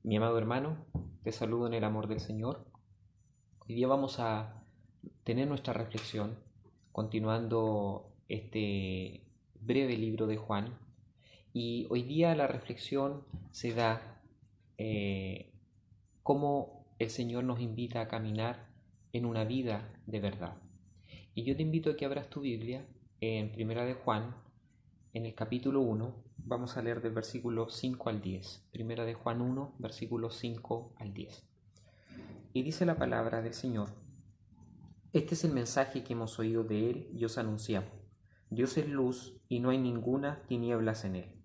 Mi amado hermano, te saludo en el amor del Señor. Hoy día vamos a tener nuestra reflexión continuando este breve libro de Juan. Y hoy día la reflexión se da cómo el Señor nos invita a caminar en una vida de verdad. Y yo te invito a que abras tu Biblia en Primera de Juan, en el capítulo 1, vamos a leer del versículo 5 al 10. Primera de Juan 1, versículos 5 al 10. Y dice la palabra del Señor: Este es el mensaje que hemos oído de Él y os anunciamos. Dios es luz y no hay ninguna tinieblas en Él.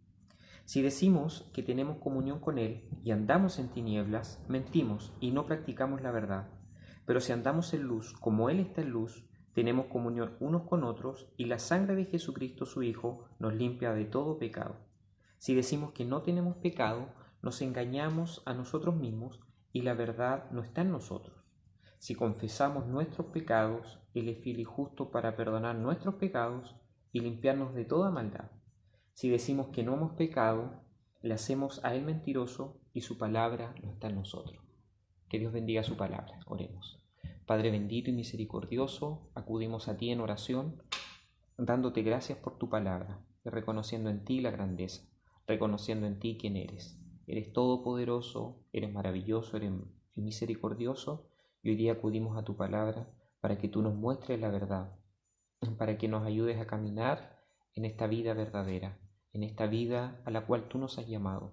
Si decimos que tenemos comunión con Él y andamos en tinieblas, mentimos y no practicamos la verdad. Pero si andamos en luz, como Él está en luz, tenemos comunión unos con otros y la sangre de Jesucristo su Hijo nos limpia de todo pecado. Si decimos que no tenemos pecado, nos engañamos a nosotros mismos y la verdad no está en nosotros. Si confesamos nuestros pecados, Él es fiel y justo para perdonar nuestros pecados y limpiarnos de toda maldad. Si decimos que no hemos pecado, le hacemos a Él mentiroso y su palabra no está en nosotros. Que Dios bendiga su palabra. Oremos. Padre bendito y misericordioso, acudimos a ti en oración, dándote gracias por tu palabra y reconociendo en ti la grandeza, reconociendo en ti quién eres. Eres todopoderoso, eres maravilloso, eres misericordioso, y hoy día acudimos a tu palabra para que tú nos muestres la verdad, para que nos ayudes a caminar en esta vida verdadera, en esta vida a la cual tú nos has llamado.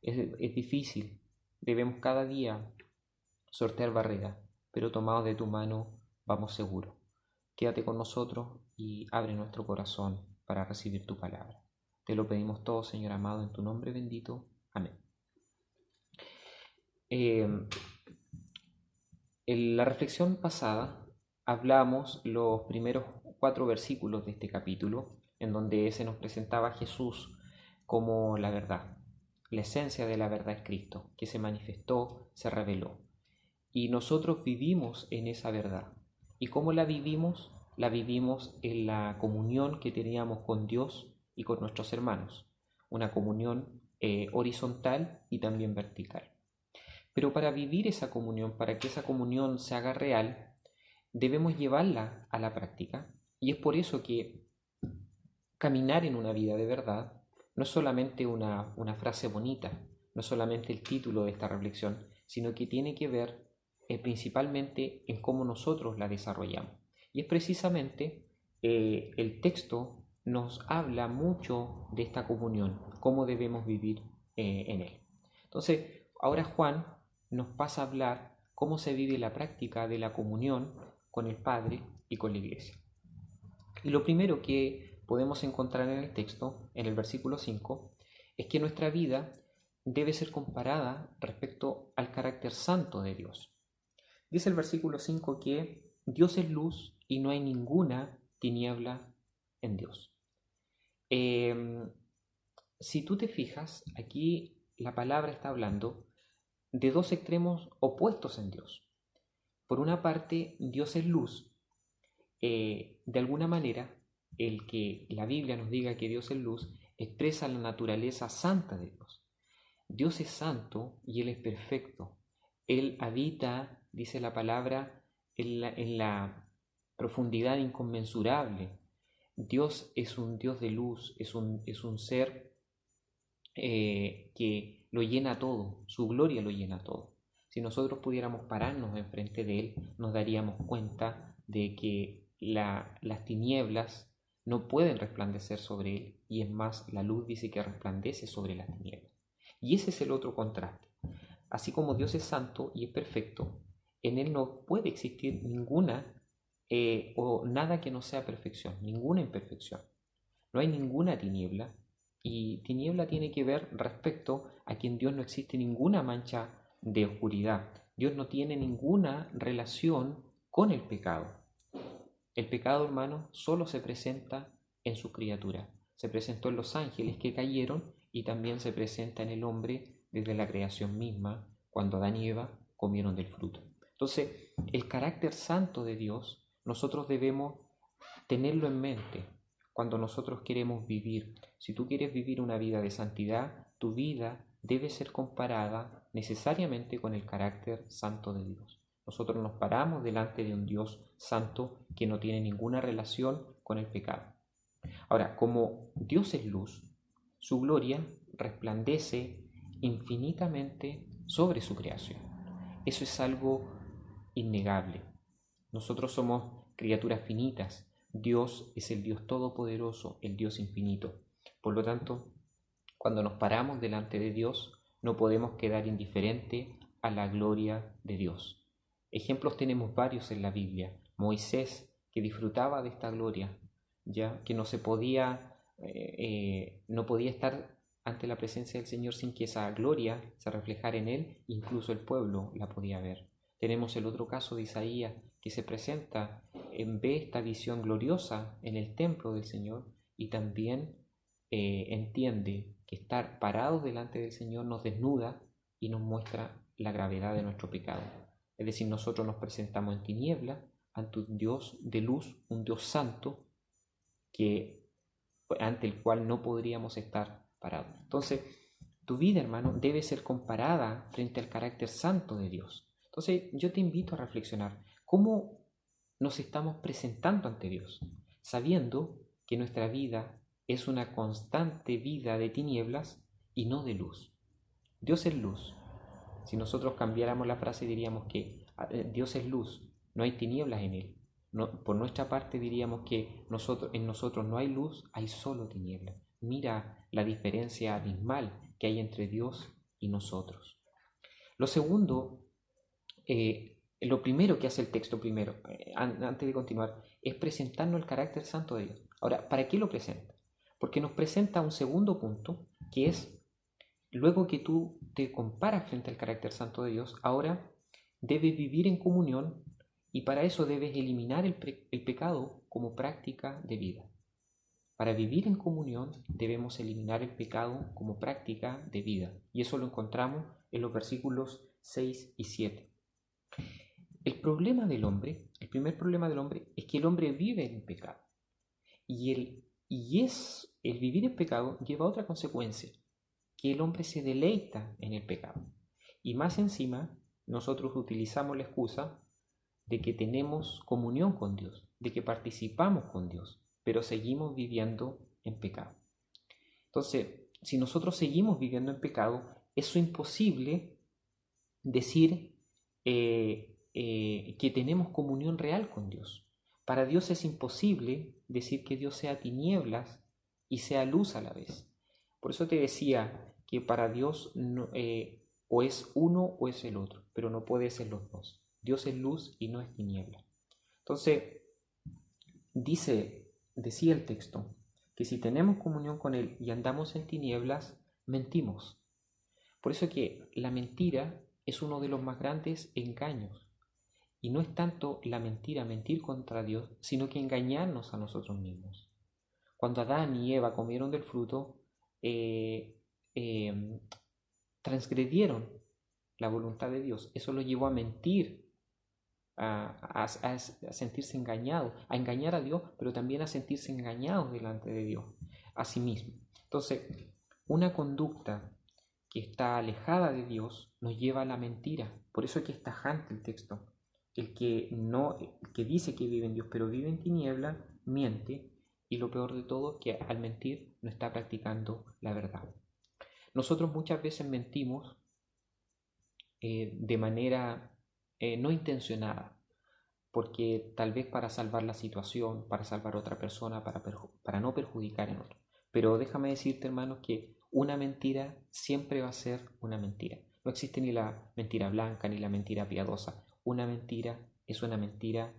Es difícil, debemos cada día sortear barreras, pero tomados de tu mano vamos seguros. Quédate con nosotros y abre nuestro corazón para recibir tu palabra. Te lo pedimos todo, Señor amado, en tu nombre bendito. Amén. En la reflexión pasada hablamos los primeros 4 versículos de este capítulo, en donde se nos presentaba a Jesús como la verdad. La esencia de la verdad es Cristo, que se manifestó, se reveló. Y nosotros vivimos en esa verdad. ¿Y cómo la vivimos? La vivimos en la comunión que teníamos con Dios y con nuestros hermanos. Una comunión horizontal y también vertical. Pero para vivir esa comunión, para que esa comunión se haga real, debemos llevarla a la práctica. Y es por eso que caminar en una vida de verdad no es solamente una frase bonita, no es solamente el título de esta reflexión, sino que tiene que ver principalmente en cómo nosotros la desarrollamos. Y es precisamente el texto nos habla mucho de esta comunión, cómo debemos vivir en él. Entonces, ahora Juan nos pasa a hablar cómo se vive la práctica de la comunión con el Padre y con la Iglesia. Y lo primero que podemos encontrar en el texto, en el versículo 5, es que nuestra vida debe ser comparada respecto al carácter santo de Dios. Dice el versículo 5 que Dios es luz y no hay ninguna tiniebla en Dios. Si tú te fijas, aquí la palabra está hablando de dos extremos opuestos en Dios. Por una parte, Dios es luz. De alguna manera, el que la Biblia nos diga que Dios es luz expresa la naturaleza santa de Dios. Dios es santo y Él es perfecto. Él habita, dice la palabra, en la profundidad inconmensurable. Dios es un Dios de luz, es un ser que lo llena todo, su gloria lo llena todo. Si nosotros pudiéramos pararnos enfrente de Él, nos daríamos cuenta de que las tinieblas no pueden resplandecer sobre Él, y es más, la luz dice que resplandece sobre las tinieblas. Y ese es el otro contraste. Así como Dios es santo y es perfecto, en Él no puede existir ninguna o nada que no sea perfección, ninguna imperfección. No hay ninguna tiniebla, y tiniebla tiene que ver respecto a que en Dios no existe ninguna mancha de oscuridad. Dios no tiene ninguna relación con el pecado. El pecado, hermano, solo se presenta en su criatura. Se presentó en los ángeles que cayeron y también se presenta en el hombre desde la creación misma, cuando Adán y Eva comieron del fruto. Entonces, el carácter santo de Dios, nosotros debemos tenerlo en mente cuando nosotros queremos vivir. Si tú quieres vivir una vida de santidad, tu vida debe ser comparada necesariamente con el carácter santo de Dios. Nosotros nos paramos delante de un Dios santo que no tiene ninguna relación con el pecado. Ahora, como Dios es luz, su gloria resplandece infinitamente sobre su creación. Eso es algo innegable. Nosotros somos criaturas finitas. Dios es el Dios todopoderoso, el Dios infinito. Por lo tanto, cuando nos paramos delante de Dios, no podemos quedar indiferentes a la gloria de Dios. Ejemplos tenemos varios en la Biblia. Moisés, que disfrutaba de esta gloria, ya que no podía estar ante la presencia del Señor sin que esa gloria se reflejara en él, incluso el pueblo la podía ver. Tenemos el otro caso de Isaías, que se presenta, ve esta visión gloriosa en el templo del Señor y también entiende que estar parados delante del Señor nos desnuda y nos muestra la gravedad de nuestro pecado. Es decir, nosotros nos presentamos en tinieblas ante un Dios de luz, un Dios santo, ante el cual no podríamos estar parados. Entonces, tu vida, hermano, debe ser comparada frente al carácter santo de Dios. Entonces, yo te invito a reflexionar cómo nos estamos presentando ante Dios, sabiendo que nuestra vida es una constante vida de tinieblas y no de luz. Dios es luz. Si nosotros cambiáramos la frase, diríamos que Dios es luz, no hay tinieblas en él. No, por nuestra parte diríamos que en nosotros no hay luz, hay solo tinieblas. Mira la diferencia abismal que hay entre Dios y nosotros. Lo segundo, lo primero que hace el texto antes de continuar, es presentarnos el carácter santo de Dios. Ahora, ¿para qué lo presenta? Porque nos presenta un segundo punto, que es, luego que tú te comparas frente al carácter santo de Dios, ahora debes vivir en comunión y para eso debes eliminar el pecado como práctica de vida. Para vivir en comunión debemos eliminar el pecado como práctica de vida. Y eso lo encontramos en los versículos 6 y 7. El primer problema del hombre es que el hombre vive en pecado. Y el vivir en pecado lleva a otra consecuencia, que el hombre se deleita en el pecado. Y más encima, nosotros utilizamos la excusa de que tenemos comunión con Dios, de que participamos con Dios, pero seguimos viviendo en pecado. Entonces, si nosotros seguimos viviendo en pecado, es imposible decir que tenemos comunión real con Dios. Para Dios es imposible decir que Dios sea tinieblas y sea luz a la vez. Por eso te decía que para Dios o es uno o es el otro, pero no puede ser los dos. Dios es luz y no es tiniebla. Entonces, decía el texto, que si tenemos comunión con Él y andamos en tinieblas, mentimos. Por eso que la mentira es uno de los más grandes engaños. Y no es tanto la mentira, mentir contra Dios, sino que engañarnos a nosotros mismos. Cuando Adán y Eva comieron del fruto, transgredieron la voluntad de Dios. Eso lo llevó a mentir, a sentirse engañado, a engañar a Dios, pero también a sentirse engañados delante de Dios, a sí mismo. Entonces, una conducta que está alejada de Dios nos lleva a la mentira. Por eso es que es tajante el texto. El que dice que vive en Dios, pero vive en tiniebla, miente, y lo peor de todo es que al mentir no está practicando la verdad. Nosotros muchas veces mentimos de manera no intencionada, porque tal vez para salvar la situación, para salvar a otra persona, para no perjudicar a otro. Pero déjame decirte, hermanos, que una mentira siempre va a ser una mentira. No existe ni la mentira blanca ni la mentira piadosa. Una mentira es una mentira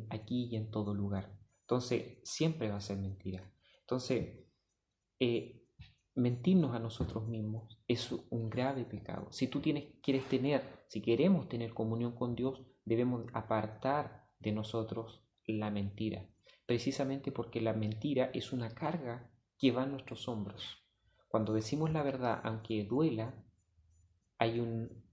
aquí y en todo lugar. Entonces, siempre va a ser mentira. Entonces, mentirnos a nosotros mismos es un grave pecado. Si queremos tener comunión con Dios, debemos apartar de nosotros la mentira, precisamente porque la mentira es una carga que va en nuestros hombros. Cuando decimos la verdad, aunque duela, hay un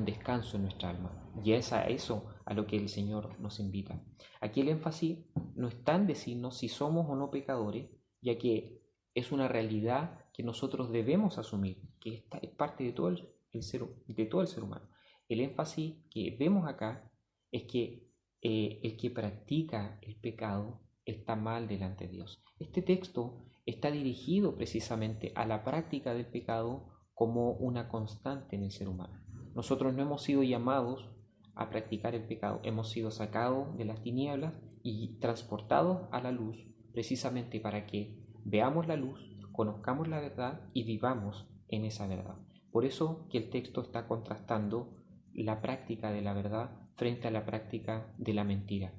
descanso en nuestra alma, y es a eso a lo que el Señor nos invita. Aquí el énfasis no está en decirnos si somos o no pecadores, ya que es una realidad que nosotros debemos asumir, que esta es parte de todo de todo el ser humano. El énfasis que vemos acá es que el que practica el pecado está mal delante de Dios. Este texto está dirigido precisamente a la práctica del pecado como una constante en el ser humano. Nosotros no hemos sido llamados a practicar el pecado, hemos sido sacados de las tinieblas y transportados a la luz precisamente para que veamos la luz, conozcamos la verdad y vivamos en esa verdad. Por eso que el texto está contrastando la práctica de la verdad frente a la práctica de la mentira.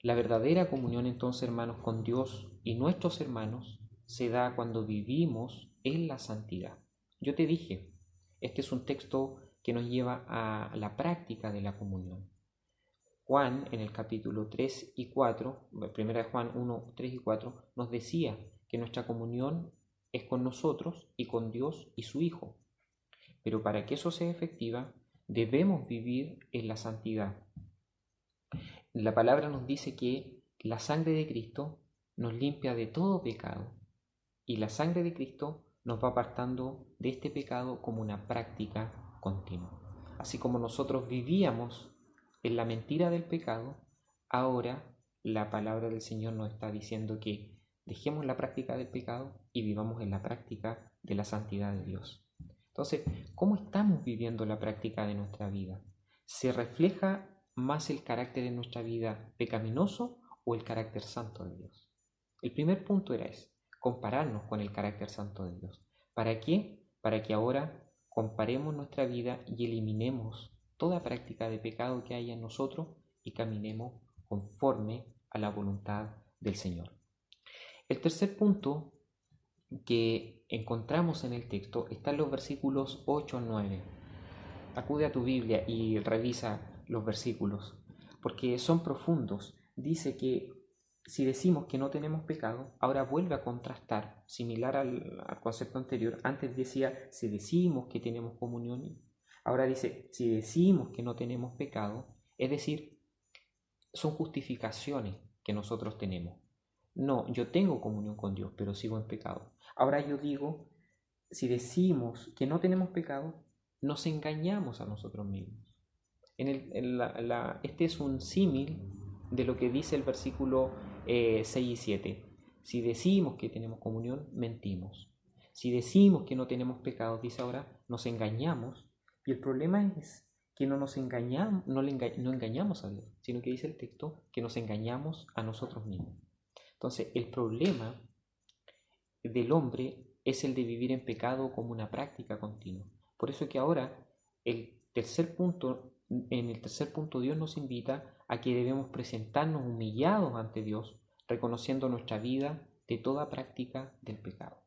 La verdadera comunión entonces, hermanos, con Dios y nuestros hermanos se da cuando vivimos en la santidad. Yo te dije, este es un texto que nos lleva a la práctica de la comunión. Juan, en el capítulo 3 y 4, 1 de Juan 1, 3 y 4, nos decía que nuestra comunión es con nosotros y con Dios y su Hijo. Pero para que eso sea efectiva, debemos vivir en la santidad. La palabra nos dice que la sangre de Cristo nos limpia de todo pecado y la sangre de Cristo nos va apartando de este pecado como una práctica continua. Así como nosotros vivíamos en la mentira del pecado, ahora la palabra del Señor nos está diciendo que dejemos la práctica del pecado y vivamos en la práctica de la santidad de Dios. Entonces, ¿cómo estamos viviendo la práctica de nuestra vida? ¿Se refleja más el carácter de nuestra vida pecaminoso o el carácter santo de Dios? El primer punto era ese, compararnos con el carácter santo de Dios. ¿Para qué? Para que ahora comparemos nuestra vida y eliminemos toda práctica de pecado que haya en nosotros y caminemos conforme a la voluntad del Señor. El tercer punto que encontramos en el texto está en los versículos 8 al 9. Acude a tu Biblia y revisa los versículos, porque son profundos. Dice que si decimos que no tenemos pecado, ahora vuelve a contrastar, similar al concepto anterior. Antes decía, si decimos que tenemos comunión, ahora dice, si decimos que no tenemos pecado, es decir, son justificaciones que nosotros tenemos. No, yo tengo comunión con Dios, pero sigo en pecado. Ahora yo digo, si decimos que no tenemos pecado, nos engañamos a nosotros mismos. Este es un símil de lo que dice el versículo 6 y 7. Si decimos que tenemos comunión, mentimos. Si decimos que no tenemos pecado, dice ahora, nos engañamos. Y el problema es que no nos engañamos, no engañamos a Dios, sino que dice el texto que nos engañamos a nosotros mismos. Entonces, el problema del hombre es el de vivir en pecado como una práctica continua. Por eso que ahora, en el tercer punto, Dios nos invita a que debemos presentarnos humillados ante Dios, reconociendo nuestra vida de toda práctica del pecado.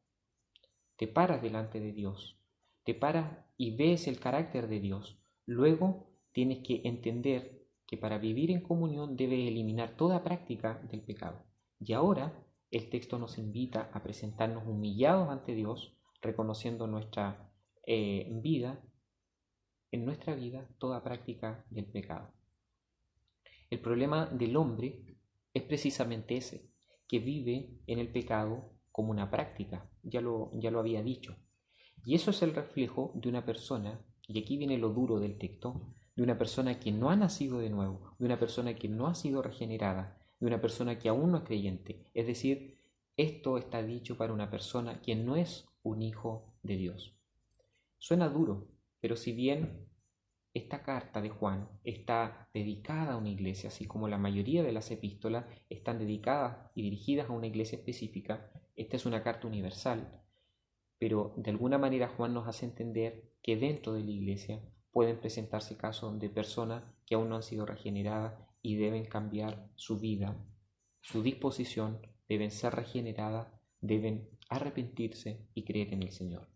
Te paras delante de Dios, te paras y ves el carácter de Dios. Luego tienes que entender que para vivir en comunión debes eliminar toda práctica del pecado. Y ahora el texto nos invita a presentarnos humillados ante Dios, reconociendo nuestra vida, en nuestra vida, toda práctica del pecado. El problema del hombre es precisamente ese, que vive en el pecado como una práctica, ya lo había dicho. Y eso es el reflejo de una persona, y aquí viene lo duro del texto, de una persona que no ha nacido de nuevo, de una persona que no ha sido regenerada, de una persona que aún no es creyente. Es decir, esto está dicho para una persona que no es un hijo de Dios. Suena duro, pero si bien esta carta de Juan está dedicada a una iglesia, así como la mayoría de las epístolas están dedicadas y dirigidas a una iglesia específica, esta es una carta universal, pero de alguna manera Juan nos hace entender que dentro de la iglesia pueden presentarse casos de personas que aún no han sido regeneradas y deben cambiar su vida, su disposición, deben ser regeneradas, deben arrepentirse y creer en el Señor.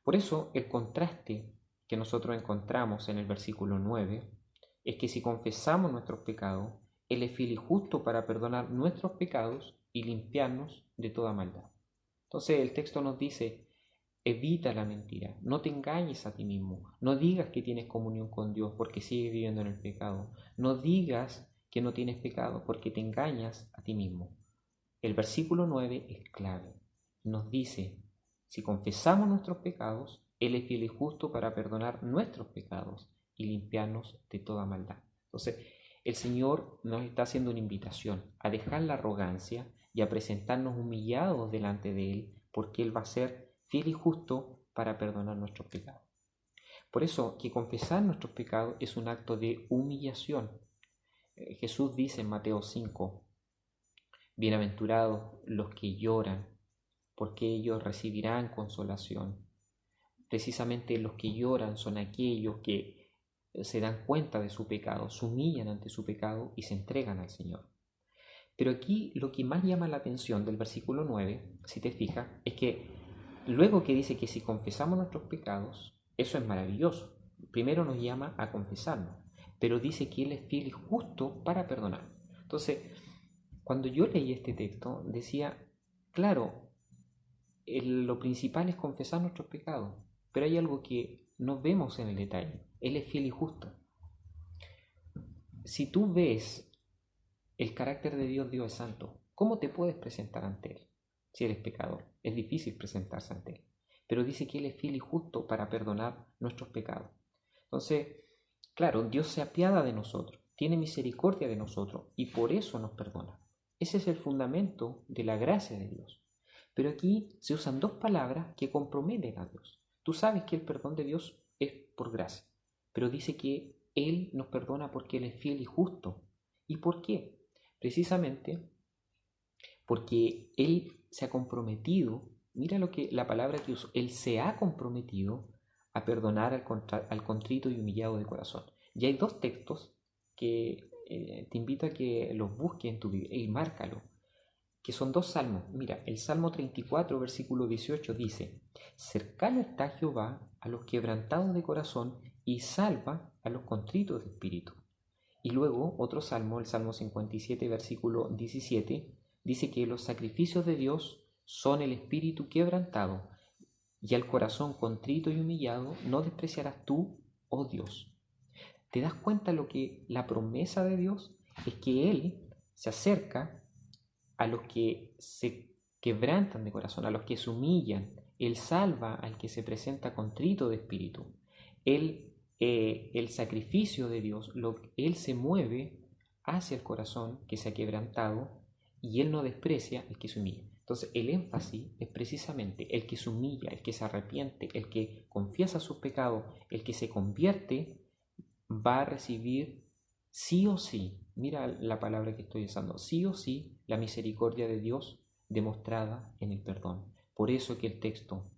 Por eso el contraste que nosotros encontramos en el versículo 9 es que si confesamos nuestros pecados, Él es fiel y justo para perdonar nuestros pecados y limpiarnos de toda maldad. Entonces el texto nos dice, evita la mentira, no te engañes a ti mismo, no digas que tienes comunión con Dios porque sigues viviendo en el pecado, no digas que no tienes pecado porque te engañas a ti mismo. El versículo 9 es clave nos dice, si confesamos nuestros pecados, Él es fiel y justo para perdonar nuestros pecados y limpiarnos de toda maldad. Entonces, el Señor nos está haciendo una invitación a dejar la arrogancia y a presentarnos humillados delante de Él, porque Él va a ser fiel y justo para perdonar nuestros pecados. Por eso que confesar nuestros pecados es un acto de humillación. Jesús dice en Mateo 5, bienaventurados los que lloran, porque ellos recibirán consolación. Precisamente los que lloran son aquellos que se dan cuenta de su pecado, se humillan ante su pecado y se entregan al Señor. Pero aquí lo que más llama la atención del versículo 9, si te fijas, es que luego que dice que si confesamos nuestros pecados, eso es maravilloso. Primero nos llama a confesarnos, pero dice que Él es fiel y justo para perdonar. Entonces, cuando yo leí este texto, decía, claro, lo principal es confesar nuestros pecados, pero hay algo que no vemos en el detalle. Él es fiel y justo. Si tú ves el carácter de Dios, Dios es santo, ¿cómo te puedes presentar ante Él si eres pecador? Es difícil presentarse ante Él. Pero dice que Él es fiel y justo para perdonar nuestros pecados. Entonces, claro, Dios se apiada de nosotros, tiene misericordia de nosotros y por eso nos perdona. Ese es el fundamento de la gracia de Dios. Pero aquí se usan dos palabras que comprometen a Dios. Tú sabes que el perdón de Dios es por gracia, pero dice que Él nos perdona porque Él es fiel y justo. ¿Y por qué? Precisamente porque Él se ha comprometido, mira lo que la palabra que usó, Él se ha comprometido a perdonar al contrito y humillado de corazón. Y hay dos textos que te invito a que los busques en tu Biblia y márcalo, que son dos salmos. Mira, el Salmo 34, versículo 18 dice, cercano está Jehová a los quebrantados de corazón y salva a los contritos de espíritu. Y luego otro salmo, el Salmo 57, versículo 17, dice que los sacrificios de Dios son el espíritu quebrantado, y al corazón contrito y humillado no despreciarás tú, oh Dios. ¿Te das cuenta lo que la promesa de Dios es que Él se acerca a los que se quebrantan de corazón, a los que se humillan? Él salva al que se presenta contrito de espíritu. El sacrificio de Dios, Él se mueve hacia el corazón que se ha quebrantado y Él no desprecia el que se humilla. Entonces el énfasis es precisamente el que se humilla, el que se arrepiente, el que confiesa sus pecados, el que se convierte, va a recibir sí o sí, mira la palabra que estoy usando, sí o sí la misericordia de Dios demostrada en el perdón. Por eso que el texto,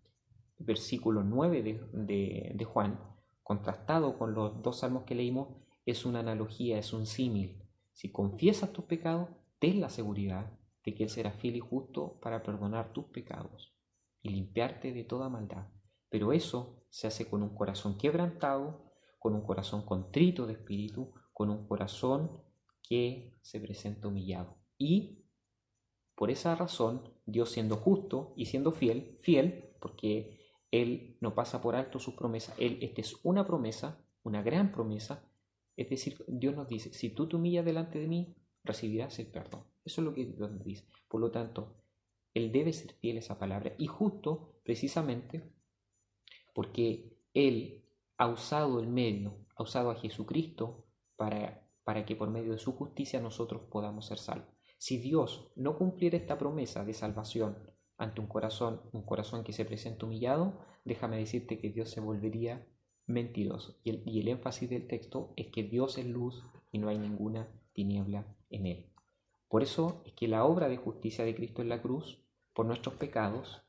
versículo 9 de Juan, contrastado con los dos salmos que leímos, es una analogía, es un símil. Si confiesas tus pecados, ten la seguridad de que Él será fiel y justo para perdonar tus pecados y limpiarte de toda maldad. Pero eso se hace con un corazón quebrantado, con un corazón contrito de espíritu, con un corazón que se presenta humillado. Y por esa razón, Dios siendo justo y siendo fiel, porque Él no pasa por alto sus promesas, esta es una promesa, una gran promesa, es decir, Dios nos dice, si tú te humillas delante de mí, recibirás el perdón. Eso es lo que Dios nos dice. Por lo tanto, Él debe ser fiel a esa palabra y justo precisamente porque Él ha usado el medio, ha usado a Jesucristo para que por medio de su justicia nosotros podamos ser salvos. Si Dios no cumpliera esta promesa de salvación ante un corazón que se presenta humillado, déjame decirte que Dios se volvería mentiroso. Y el énfasis del texto es que Dios es luz y no hay ninguna tiniebla en Él. Por eso es que la obra de justicia de Cristo en la cruz, por nuestros pecados,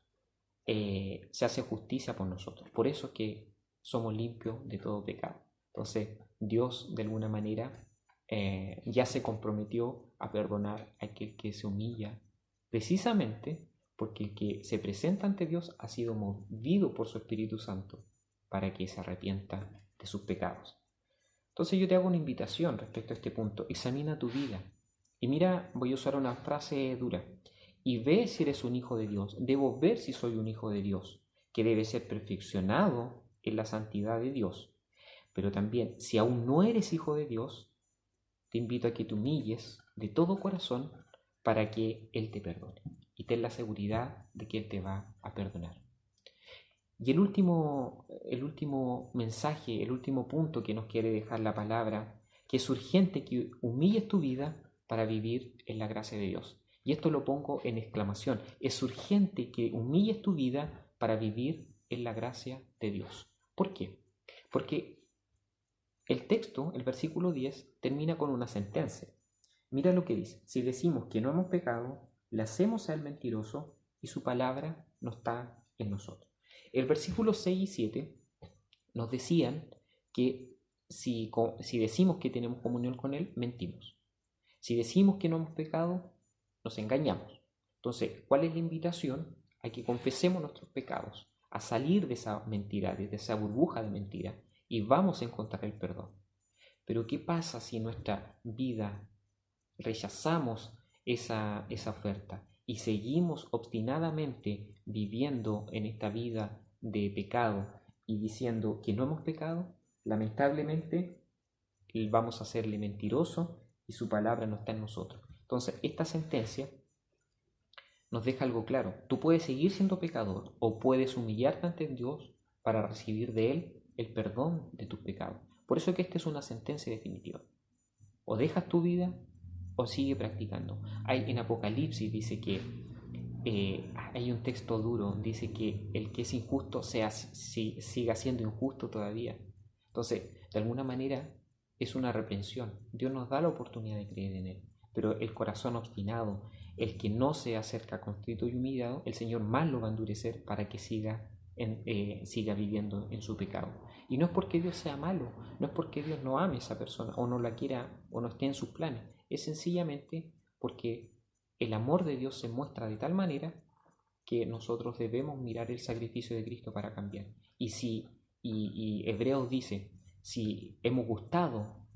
se hace justicia por nosotros. Por eso es que somos limpios de todo pecado. Entonces, Dios de alguna manera ya se comprometió a perdonar a aquel que se humilla, precisamente porque el que se presenta ante Dios ha sido movido por su Espíritu Santo para que se arrepienta de sus pecados. Entonces yo te hago una invitación respecto a este punto. Examina tu vida. Y mira, voy a usar una frase dura. Y ve si eres un hijo de Dios. Debo ver si soy un hijo de Dios, que debe ser perfeccionado en la santidad de Dios. Pero también, si aún no eres hijo de Dios, te invito a que te humilles de todo corazón para que Él te perdone. Y ten la seguridad de que Él te va a perdonar. Y el último mensaje, el último punto que nos quiere dejar la palabra, que es urgente que humilles tu vida para vivir en la gracia de Dios. Y esto lo pongo en exclamación. Es urgente que humilles tu vida para vivir en la gracia de Dios. ¿Por qué? Porque el texto, el versículo 10, termina con una sentencia. Mira lo que dice. Si decimos que no hemos pecado, le hacemos a él mentiroso y su palabra no está en nosotros. El versículo 6 y 7 nos decían que si decimos que tenemos comunión con él, mentimos. Si decimos que no hemos pecado, nos engañamos. Entonces, ¿cuál es la invitación? A que confesemos nuestros pecados, a salir de esa mentira, de esa burbuja de mentira, y vamos a encontrar el perdón. Pero ¿qué pasa si en nuestra vida rechazamos esa oferta y seguimos obstinadamente viviendo en esta vida de pecado y diciendo que no hemos pecado? Lamentablemente vamos a serle mentiroso y su palabra no está en nosotros. Entonces, esta sentencia nos deja algo claro. Tú puedes seguir siendo pecador o puedes humillarte ante Dios para recibir de Él el perdón de tus pecados. Por eso que esta es una sentencia definitiva. O dejas tu vida o sigue practicando. En Apocalipsis dice que hay un texto duro, dice que el que es injusto siga siendo injusto todavía. Entonces, de alguna manera es una reprensión. Dios nos da la oportunidad de creer en Él, pero el corazón obstinado, el que no se acerca contrito y humillado, el Señor más lo va a endurecer para que siga viviendo en su pecado. Y no es porque Dios sea malo, no es porque Dios no ame a esa persona o no la quiera o no esté en sus planes, es sencillamente porque el amor de Dios se muestra de tal manera que nosotros debemos mirar el sacrificio de Cristo para cambiar. Y Hebreos dice, si hemos gustado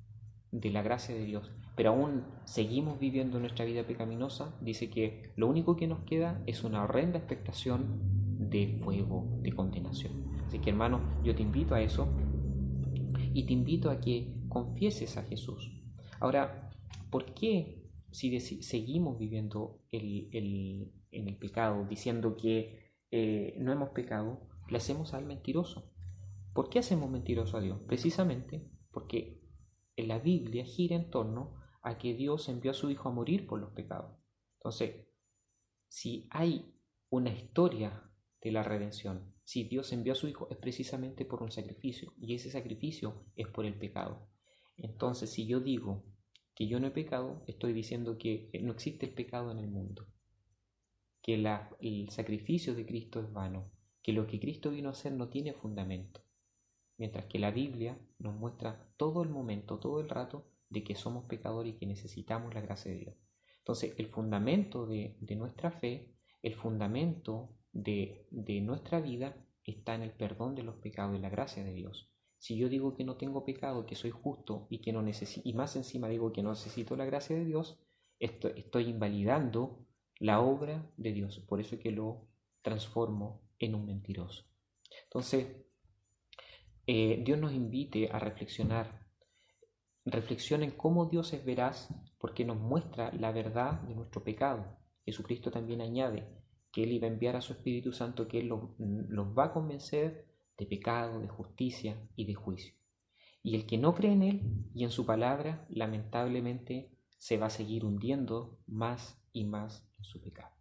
de la gracia de Dios, pero aún seguimos viviendo nuestra vida pecaminosa, dice que lo único que nos queda es una horrenda expectación de fuego, de condenación. Así que, hermano, yo te invito a eso y te invito a que confieses a Jesús. Ahora, ¿por qué si seguimos viviendo en el pecado, diciendo que no hemos pecado, le hacemos al mentiroso? ¿Por qué hacemos mentiroso a Dios? Precisamente porque en la Biblia gira en torno a que Dios envió a su Hijo a morir por los pecados. Entonces, si hay una historia de la redención, si Dios envió a su Hijo, es precisamente por un sacrificio, y ese sacrificio es por el pecado. Entonces, si yo digo que yo no he pecado, estoy diciendo que no existe el pecado en el mundo, que el sacrificio de Cristo es vano, que lo que Cristo vino a hacer no tiene fundamento. Mientras que la Biblia nos muestra todo el momento, todo el rato, de que somos pecadores y que necesitamos la gracia de Dios. Entonces, el fundamento de nuestra fe, el fundamento de nuestra vida está en el perdón de los pecados y la gracia de Dios. Si yo digo que no tengo pecado, que soy justo y que no necesito, y más encima digo que no necesito la gracia de Dios, estoy invalidando la obra de Dios. Por eso es que lo transformo en un mentiroso. Entonces, Dios nos invite a reflexionar. Reflexionen cómo Dios es veraz porque nos muestra la verdad de nuestro pecado. Jesucristo también añade que Él iba a enviar a su Espíritu Santo, que Él los va a convencer de pecado, de justicia y de juicio. Y el que no cree en Él y en su palabra, lamentablemente se va a seguir hundiendo más y más en su pecado.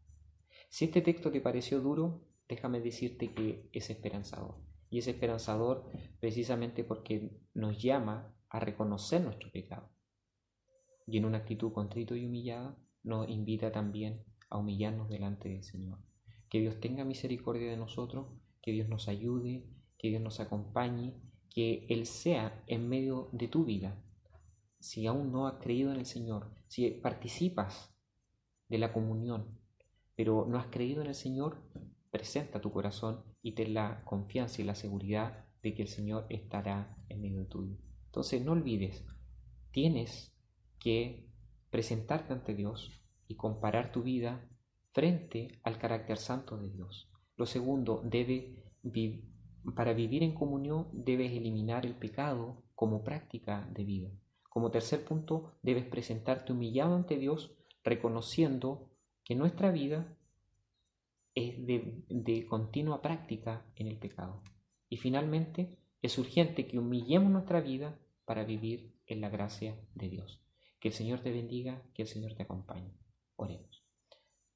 Si este texto te pareció duro, déjame decirte que es esperanzador. Y es esperanzador precisamente porque nos llama a reconocer nuestro pecado. Y en una actitud contrito y humillada nos invita también a humillarnos delante del Señor. Que Dios tenga misericordia de nosotros, que Dios nos ayude, que Dios nos acompañe, que Él sea en medio de tu vida. Si aún no has creído en el Señor, si participas de la comunión, pero no has creído en el Señor, presenta tu corazón y ten la confianza y la seguridad de que el Señor estará en medio tuyo. Entonces no olvides, tienes que presentarte ante Dios y comparar tu vida frente al carácter santo de Dios. Lo segundo, para vivir en comunión debes eliminar el pecado como práctica de vida. Como tercer punto, debes presentarte humillado ante Dios, reconociendo que nuestra vida es de continua práctica en el pecado. Y finalmente, es urgente que humillemos nuestra vida para vivir en la gracia de Dios. Que el Señor te bendiga, que el Señor te acompañe. Oremos.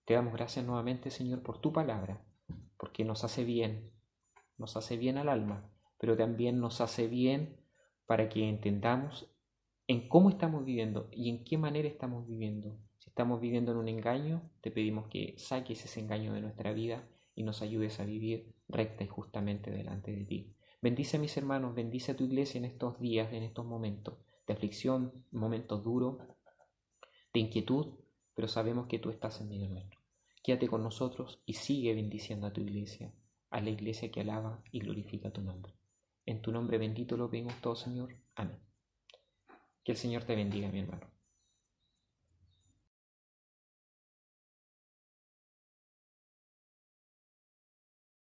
Te damos gracias nuevamente, Señor, por tu palabra, porque nos hace bien al alma, pero también nos hace bien para que entendamos en cómo estamos viviendo y en qué manera estamos viviendo. Si estamos viviendo en un engaño, te pedimos que saques ese engaño de nuestra vida y nos ayudes a vivir recta y justamente delante de ti. Bendice a mis hermanos, bendice a tu iglesia en estos días, en estos momentos de aflicción, momentos duros, de inquietud, pero sabemos que tú estás en medio nuestro. Quédate con nosotros y sigue bendiciendo a tu iglesia, a la iglesia que alaba y glorifica tu nombre. En tu nombre bendito lo pedimos todo, Señor. Amén. Que el Señor te bendiga, mi hermano.